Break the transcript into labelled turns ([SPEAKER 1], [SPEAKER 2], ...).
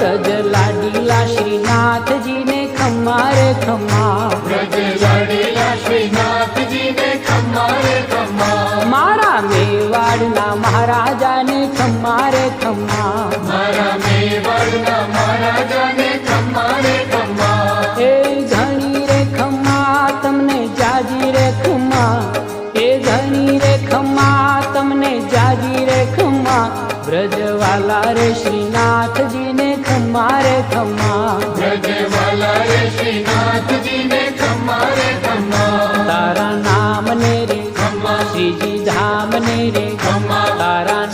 [SPEAKER 1] વ્રજ લાડીલા શ્રીનાથજી ને ખમ્મા રે ખમ્મા,
[SPEAKER 2] વ્રજ લાડીલા શ્રીનાથજી ને ખમ્મા રે ખમ્મા,
[SPEAKER 1] મારા મેવાડના મહારાજાને ખમ્મા રે ખમ્મા,
[SPEAKER 2] મારા મેવાડના મહારાજાને ખમ્મા રે ખમ્મા,
[SPEAKER 1] એ ધણી રે ખમ્મા તમને જાજી રે ખમ્મા, એ ધણી રે ખમ્મા તમને જાજી રે ખમ્મા, વ્રજવાલા રે શ્રીનાથજી ને ખમ્મા રે ખમ્મા,
[SPEAKER 2] વ્રજવાલા રે શ્રીનાથજી ને ખમ્મા રે ખમ્મા,
[SPEAKER 1] તારા નામ ને રે
[SPEAKER 2] ખમ્મા
[SPEAKER 1] શ્રીજી ધામ ને રે
[SPEAKER 2] ખમ્મા,
[SPEAKER 1] તારા